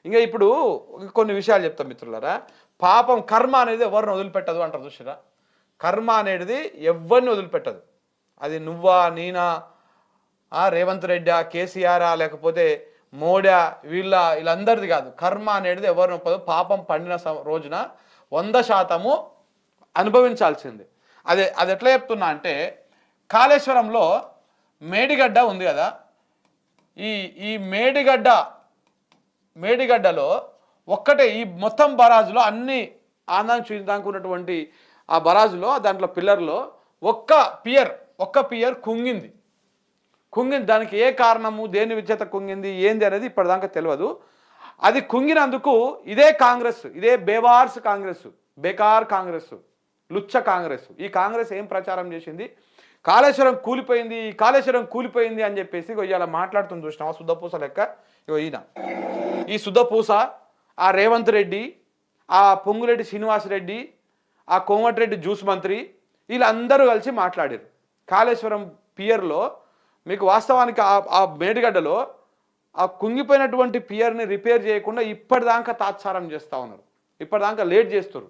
ఇంకా ఇప్పుడు కొన్ని విషయాలు చెప్తాం మిత్రులారా. పాపం కర్మ అనేది ఎవరిని వదిలిపెట్టదు అంటారు చూసారా. కర్మ అనేది ఎవరిని వదిలిపెట్టదు. అది నువ్వా, నేనా, రేవంత్ రెడ్డా, కేసీఆరా, లేకపోతే మోడా, వీళ్ళందరిది కాదు. కర్మ అనేది ఎవరిని ఒప్పదు. పాపం పండిన రోజున 100% అనుభవించాల్సింది. అది ఎట్లా చెప్తున్నా అంటే, కాళేశ్వరంలో మేడిగడ్డ ఉంది కదా, ఈ ఈ మేడిగడ్డలో ఒక్కటే ఈ మొత్తం బరాజులో అన్ని ఆందానికి ఉన్నటువంటి ఆ బరాజులో దాంట్లో పిల్లర్లో ఒక్క పియర్ కుంగింది. దానికి ఏ కారణము, దేని విచేత కుంగింది, ఏంది అనేది ఇప్పటిదాకా తెలియదు. అది కుంగినందుకు ఇదే కాంగ్రెస్, ఇదే బేవార్స్ కాంగ్రెస్, బేకార్ కాంగ్రెస్, లుచ్చ కాంగ్రెస్, ఈ కాంగ్రెస్ ఏం ప్రచారం చేసింది, కాళేశ్వరం కూలిపోయింది అని చెప్పేసి ఇవాళ మాట్లాడుతుంది చూసినావా శుద్ధపూస లెక్క. ఈయన ఈ శుద్ధపూస, ఆ రేవంత్ రెడ్డి, ఆ పొంగులేటి శ్రీనివాసరెడ్డి, ఆ కోమటిరెడ్డి జ్యూస్ మంత్రి, వీళ్ళందరూ కలిసి మాట్లాడారు. కాళేశ్వరం పియర్లో మీకు వాస్తవానికి ఆ మేడిగడ్డలో ఆ కుంగిపోయినటువంటి పియర్ని రిపేర్ చేయకుండా ఇప్పటిదాకా తాత్సారం చేస్తూ ఉన్నారు. ఇప్పటిదాకా లేట్ చేస్తారు.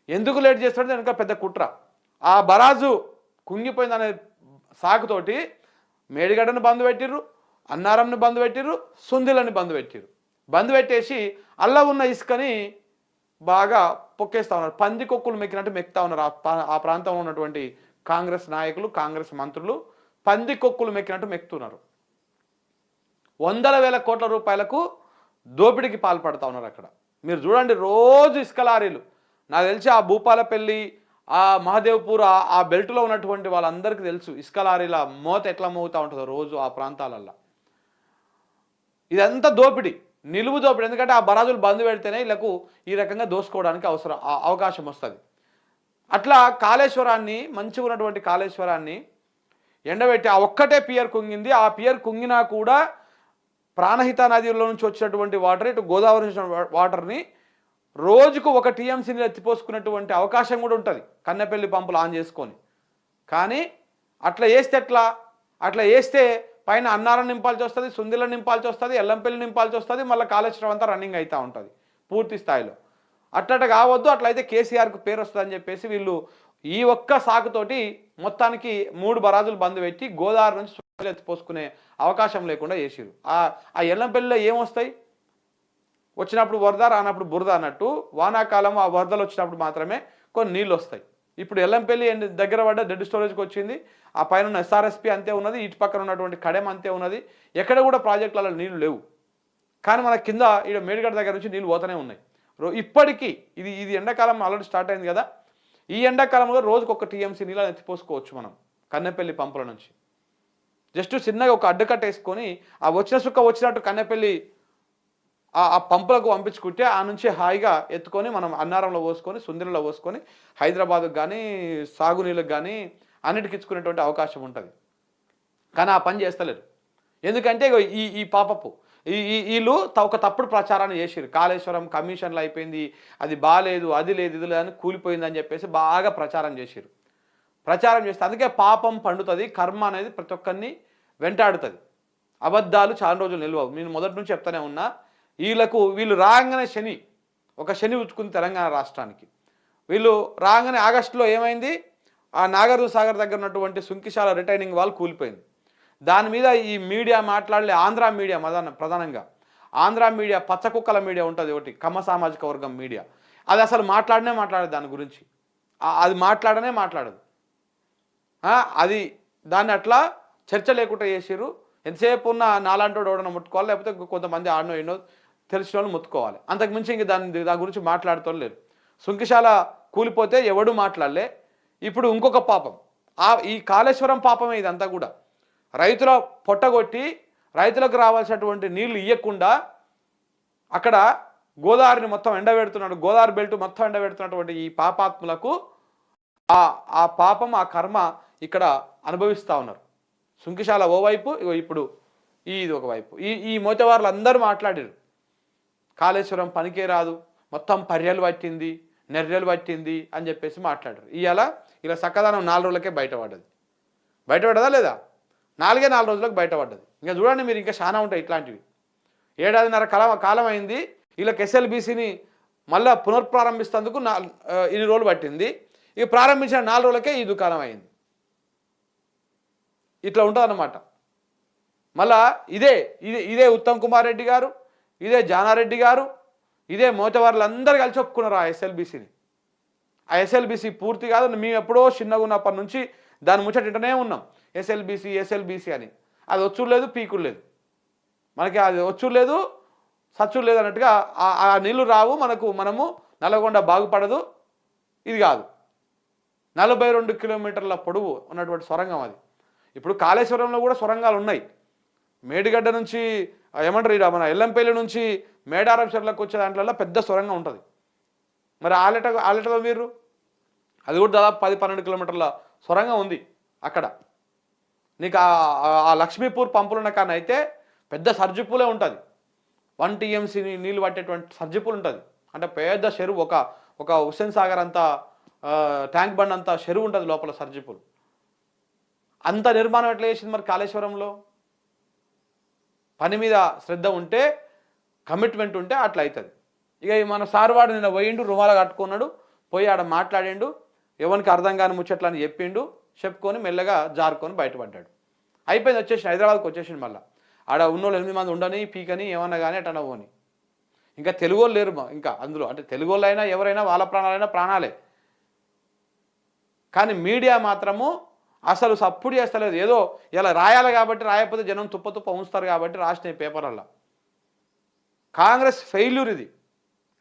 ఎందుకు లేట్ చేస్తారంటే వెనక పెద్ద కుట్ర. ఆ బరాజు కుంగిపోయిందనే సాకుతోటి మేడిగడ్డను బంద్ పెట్టిర్రు, అన్నారంని బంద్ పెట్టిర్రు, సుందిలని బంద్ పెట్టేసి అల్ల ఉన్న ఇసుకని బాగా పొక్కేస్తూ ఉన్నారు. పందికొక్కులు మెక్కినట్టు మెక్తా ఉన్నారు. ఆ ప్రాంతంలో ఉన్నటువంటి కాంగ్రెస్ నాయకులు, కాంగ్రెస్ మంత్రులు పందికొక్కులు మెక్కినట్టు మెక్కుతున్నారు. 100,000 కోట్ల రూపాయలకు దోపిడీకి పాల్పడతా ఉన్నారు అక్కడ. మీరు చూడండి, రోజు ఇసుక లారీలు. నాకు తెలిసి ఆ భూపాలపల్లి, ఆ మహదేవ్పూర్, ఆ బెల్ట్లో ఉన్నటువంటి వాళ్ళందరికీ తెలుసు ఇసుక లారీల మోత ఎట్లా మోగుతూ ఉంటుందో రోజు ఆ ప్రాంతాలల్లో. ఇదంతా దోపిడీ, నిలువు దోపిడీ. ఎందుకంటే ఆ బరాజులు బంద్ పెడితేనే వీళ్ళకు ఈ రకంగా దోసుకోవడానికి అవకాశం వస్తుంది. అట్లా కాళేశ్వరాన్ని, మంచిగా ఉన్నటువంటి కాళేశ్వరాన్ని ఎండబెట్టి ఆ ఒక్కటే పియర్ కుంగింది. ఆ పియర్ కుంగినా కూడా ప్రాణహిత నదిలో నుంచి వచ్చినటువంటి వాటర్, ఇటు గోదావరి నుంచి వాటర్ని రోజుకు 1 TMC ఎత్తిపోసుకున్నటువంటి అవకాశం కూడా ఉంటుంది కన్నెపల్లి పంపులు ఆన్ చేసుకొని. కానీ అట్లా వేస్తే పైన అన్నారం నింపాల్సి వస్తుంది, సుందిలను నింపాల్సి వస్తుంది, ఎల్లంపల్లి నింపాల్సి వస్తుంది, మళ్ళీ కాళేశ్వరం అంతా రన్నింగ్ అవుతూ ఉంటుంది పూర్తి స్థాయిలో. అట్లా కావద్దు, అట్లయితే కేసీఆర్కు పేరు వస్తుందని చెప్పేసి వీళ్ళు ఈ ఒక్క సాకుతోటి మొత్తానికి 3 బరాజులు బంద్ పెట్టి గోదావరి నుంచి ఎత్తిపోసుకునే అవకాశం లేకుండా చేసిరు. ఆ ఎల్లంపల్లిలో ఏమొస్తాయి, వచ్చినప్పుడు వరద, రానప్పుడు బురద అన్నట్టు. వానాకాలం ఆ వరదలు వచ్చినప్పుడు మాత్రమే కొన్ని నీళ్ళు వస్తాయి. ఇప్పుడు ఎల్లంపల్లి దగ్గర పడ్డ డెడ్ స్టోరేజ్కి వచ్చింది. ఆ పైన ఉన్న SRSP అంతే ఉన్నది, ఇటు పక్కన ఉన్నటువంటి కడెం అంతే ఉన్నది. ఎక్కడ కూడా ప్రాజెక్టులలో నీళ్లు లేవు. కానీ మన కింద ఇక్కడ మేడిగడ్డ దగ్గర నుంచి నీళ్ళు పోతూనే ఉన్నాయి ఇప్పటికీ. ఇది ఎండాకాలం ఆల్రెడీ స్టార్ట్ అయింది కదా. ఈ ఎండాకాలంలో రోజుకు 1 TMC నీళ్ళు ఎత్తిపోసుకోవచ్చు మనం కన్నెపల్లి పంపుల నుంచి. జస్ట్ చిన్నగా ఒక అడ్డుకట్ట వేసుకొని ఆ వచ్చిన సుక్క వచ్చినట్టు కన్నెపల్లి ఆ పంపులకు పంపించుకుంటే ఆ నుంచి హాయిగా ఎత్తుకొని మనం అన్నారంలో పోసుకొని, సుందిరంలో పోసుకొని హైదరాబాద్కు కానీ, సాగునీళ్ళకు కానీ అన్నిటికి ఇచ్చుకునేటువంటి అవకాశం ఉంటుంది. కానీ ఆ పని చేస్తలేరు. ఎందుకంటే ఈ పాపపు వీళ్ళు ఒక తప్పుడు ప్రచారాన్ని చేసిరు. కాళేశ్వరం కమిషన్లు అయిపోయింది, అది బాలేదు, అది లేదు, ఇది లేదని కూలిపోయిందని చెప్పేసి బాగా ప్రచారం చేసిరు. ప్రచారం చేస్తే అందుకే పాపం పండుతుంది. కర్మ అనేది ప్రతి ఒక్కరిని వెంటాడుతుంది. అబద్ధాలు చాలా రోజులు నిలవవు. నేను మొదటి నుంచి చెప్తానే ఉన్నా. వీళ్ళు రాగానే శని ఉచ్చుకుంది తెలంగాణ రాష్ట్రానికి. వీళ్ళు రాగానే ఆగస్టులో ఏమైంది, ఆ నాగార్జున సాగర్ దగ్గర ఉన్నటువంటి సుంకిశాల రిటైనింగ్ వాల్ కూలిపోయింది. దాని మీద ఈ మీడియా మాట్లాడలే. ఆంధ్ర మీడియా ప్రధానంగా ఆంధ్ర మీడియా, పచ్చకుక్కల మీడియా ఉంటుంది ఒకటి, కమ్మ సామాజిక వర్గం మీడియా, అది అసలు మాట్లాడదు దాని గురించి. అది మాట్లాడదు. అది దాన్ని అట్లా చర్చ లేకుండా చేసిరు. ఎంతసేపు ఉన్న నాలాంటి ఓడన ముట్టుకోవాలి, లేకపోతే కొంతమంది ఆడనో ఎన్నో తెలిసిన వాళ్ళు ముట్టుకోవాలి. అంతకుమించి ఇంక దాని గురించి మాట్లాడుతూ లేరు. సుంకిశాల కూలిపోతే ఎవడు మాట్లాడలే. ఇప్పుడు ఇంకొక పాపం, ఈ కాళేశ్వరం పాపమే ఇదంతా కూడా. రైతుల పొట్టగొట్టి రైతులకు రావాల్సినటువంటి నీళ్లు ఇవ్వకుండా అక్కడ గోదావరిని మొత్తం ఎండబెడుతున్నాడు, గోదావరి బెల్ట్ మొత్తం ఎండబెడుతున్నటువంటి ఈ పాపాత్ములకు ఆ పాపం, ఆ కర్మ ఇక్కడ అనుభవిస్తూ ఉన్నారు. సుంకిశాల ఓవైపు, ఇప్పుడు ఇది ఒకవైపు. ఈ మోతవార్లు అందరూ మాట్లాడారు, కాళేశ్వరం పనికే రాదు, మొత్తం పర్యలు పట్టింది, నెర్రెలు పట్టింది అని చెప్పేసి మాట్లాడారు. ఇలా చక్కదనం 4 రోజులకే బయటపడ్డదా లేదా? 4 రోజులకు బయటపడ్డది. ఇంకా చూడండి మీరు, ఇంకా చాలా ఉంటాయి ఇట్లాంటివి. 7.5 కాలం అయింది. వీళ్ళకి ఎస్ఎల్బీసీని మళ్ళీ పునర్ప్రారంభిస్తేందుకు ఇన్ని రోజులు పట్టింది. ఇక ప్రారంభించిన 4 రోజులకే ఈ దుకాణం అయింది. ఇట్లా ఉంటుందన్నమాట. మళ్ళా ఇదే ఉత్తమ్ కుమార్ రెడ్డి గారు, ఇదే జానారెడ్డి గారు, ఇదే మోతవారులందరూ కలిసి ఒప్పుకున్నారు ఆ ఎస్ఎల్బీసీని. ఆ ఎస్ఎల్బీసీ పూర్తి కాదు, మేము ఎప్పుడో చిన్నగా ఉన్నప్పటి నుంచి దాని ముచ్చటనే ఉన్నాం. ఎస్ఎల్బీసీ అని. అది వచ్చుడు లేదు, పీకుడు లేదు, మనకి అది వచ్చుడు లేదు, సచ్చుడు లేదు అన్నట్టుగా ఆ నీళ్లు రావు మనము నల్లగొండ బాగుపడదు. ఇది కాదు, 42 కిలోమీటర్ల పొడవు ఉన్నటువంటి సొరంగం అది. ఇప్పుడు కాళేశ్వరంలో కూడా సొరంగాలు ఉన్నాయి. మేడిగడ్డ నుంచి ఏమంటారు, మన ఎల్లంపల్లి నుంచి మేడారం చెర్లకు వచ్చే దాంట్లో పెద్ద సొరంగం ఉంటుంది. మరి ఆలెటలో మీరు అది కూడా దాదాపు 10-12 కిలోమీటర్ల సొరంగం ఉంది అక్కడ. నీకు ఆ లక్ష్మీపూర్ పంపులున్న కానీ అయితే పెద్ద సర్జిపూలే ఉంటుంది. 1 TMC నీళ్ళు పట్టేటువంటి సర్జిపూల్ ఉంటుంది. అంటే పెద్ద చెరువు, ఒక హుస్సేన్ సాగర్ అంతా ట్యాంక్ బండ్ అంతా చెరువు ఉంటుంది లోపల సర్జిపూల్. అంత నిర్మాణం ఎట్లా చేసింది మరి కాళేశ్వరంలో? పని మీద శ్రద్ధ ఉంటే, కమిట్మెంట్ ఉంటే అట్లా అవుతుంది. ఇక మన సార్వాడు నిన్న పోయిండు, రుమాల కట్టుకున్నాడు, పోయి ఆడ మాట్లాడిండు, ఎవరికి అర్థం కాని ముచ్చట్లని చెప్పుకొని మెల్లగా జారుకొని బయటపడ్డాడు. అయిపోయింది, వచ్చేసి హైదరాబాద్కి వచ్చేసిండు. మళ్ళీ ఆడ ఉన్నోళ్ళు 8 మంది ఉండని, పీకని, ఏమన్నా కానీ ఎటన్నా పోని. ఇంకా తెలుగు వాళ్ళు లేరు ఇంకా అందులో. అంటే తెలుగు వాళ్ళు అయినా ఎవరైనా వాళ్ళ ప్రాణాలైనా ప్రాణాలే. కానీ మీడియా మాత్రము అసలు సప్పుడు చేస్తలేదు. ఏదో ఇలా రాయాలి కాబట్టి, రాయకపోతే జనం తుప్ప ఉంచుతారు కాబట్టి రాసిన పేపర్లలో. కాంగ్రెస్ ఫెయిల్యూర్ ఇది,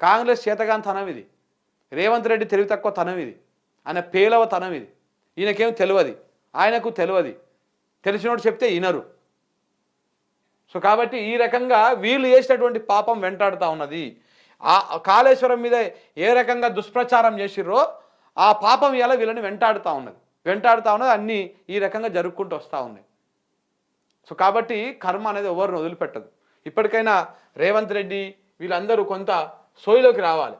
కాంగ్రెస్ చేతగాని తనం ఇది, రేవంత్ రెడ్డి తెలివి తక్కువ తనం ఇది, ఆయన పేలవ తనం ఇది. ఈయనకేం తెలియదు, ఆయనకు తెలియదు, తెలిసినోడు చెప్తే వినరు. సో కాబట్టి ఈ రకంగా వీళ్ళు చేసినటువంటి పాపం వెంటాడుతూ ఉన్నది. ఆ కాళేశ్వరం మీద ఏ రకంగా దుష్ప్రచారం చేసిర్రో ఆ పాపం ఇలా వీళ్ళని వెంటాడుతూ ఉన్నది. అన్నీ ఈ రకంగా జరుపుకుంటూ వస్తూ ఉన్నాయి. సో కాబట్టి కర్మ అనేది ఎవరిని వదిలిపెట్టదు. ఇప్పటికైనా రేవంత్ రెడ్డి వీళ్ళందరూ కొంత సోయిలోకి రావాలి.